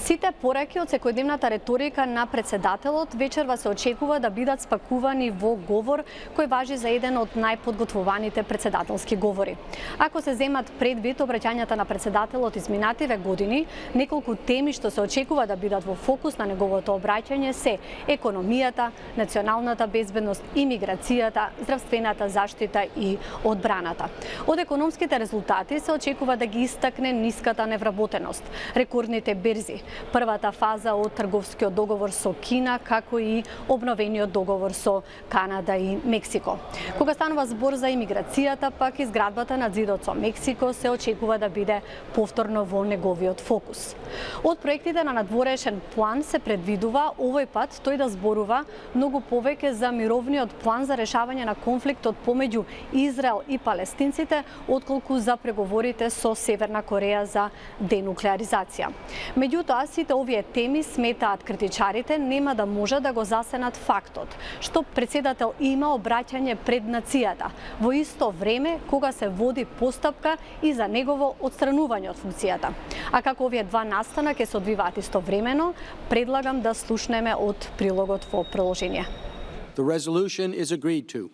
Сите пораки од секојдневната реторика на председателот вечерва се очекува да бидат спакувани во говор кој важи за еден од најподготвуваните председателски говори. Ако се земат предвид обраќањата на председателот изминативе години, неколку теми што се очекува да бидат во фокус на неговото обраќање се економијата, националната безбедност, имиграцијата, здравствената заштита и одбраната. Од економските резултати се очекува да ги истакне ниската невработеност, рекордните берзи, првата фаза од трговскиот договор со Кина, како и обновениот договор со Канада и Мексико. Кога станува збор за имиграцијата, пак изградбата на зидот со Мексико се очекува да биде повторно во неговиот фокус. Од проектите на надворешен план се предвидува овој пат тој да зборува многу повеќе за мировниот план за решавање на конфликтот помеѓу Израел и палестинците, отколку за преговорите со Северна Кореја за денуклеаризација. Меѓутоа, сите овие теми, сметаат критичарите, нема да може да го засенат фактот што председател има обраќање пред нацијата во исто време кога се води постапка и за негово отстранување од функцијата. А како овие два настана ќе се одвиваат истовремено, предлагам да слушнеме од прилогот во приложение. The resolution is agreed to.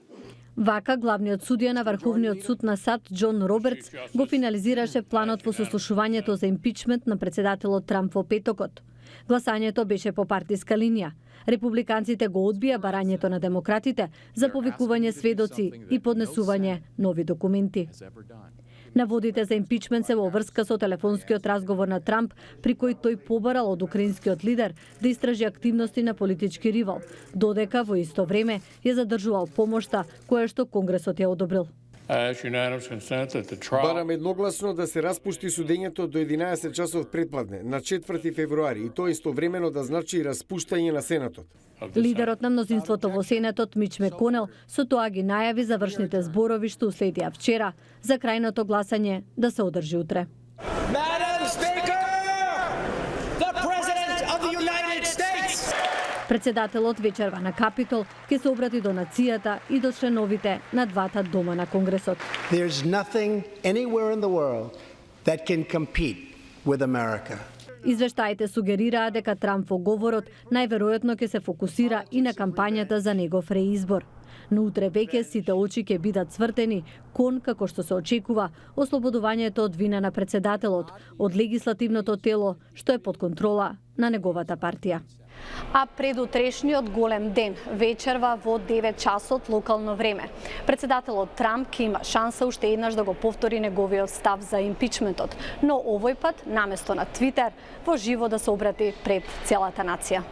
Вака, главниот судија на Врховниот суд на САД, Џон Робертс, го финализираше планот во сослушувањето за импичмент на председателот Трамп во петокот. Гласањето беше по партиска линија. Републиканците го одбија барањето на демократите за повикување сведоци и поднесување нови документи. Наводите за импичмент се во врска со телефонскиот разговор на Трамп, при кој тој побарал од украинскиот лидер да истражи активности на политички ривал, додека во исто време ја задржувал помошта која што Конгресот ја одобрил. Барам едногласно да се распушти судењето до 11 часов предпладне на 4 февруари и тоа истовремено да значи и распуштање на Сенатот. Лидерот на мнозинството во Сенатот Мич Меконел со тоа ги најави завршните зборови што уследија вчера за крајното гласање да се одржи утре. Председателот вечерва на Капитол ќе се обрати до нацијата и до членовите на двата дома на Конгресот. There's nothing anywhere in the world that can compete with America. Извештаите сугерираа дека Трамп во говорот најверојатно ќе се фокусира и на кампањата за негов реизбор. Но утре веќе сите очи ќе бидат цвртени кон, како што се очекува, ослободувањето од вина на председателот од легислативното тело што е под контрола на неговата партија. А предутрешниот голем ден вечерва во 9 часот локално време. Председателот Трамп ќе има шанса уште еднаш да го повтори неговиот став за импичментот, но овој пат наместо на Твитер во живо да се обрати пред целата нација.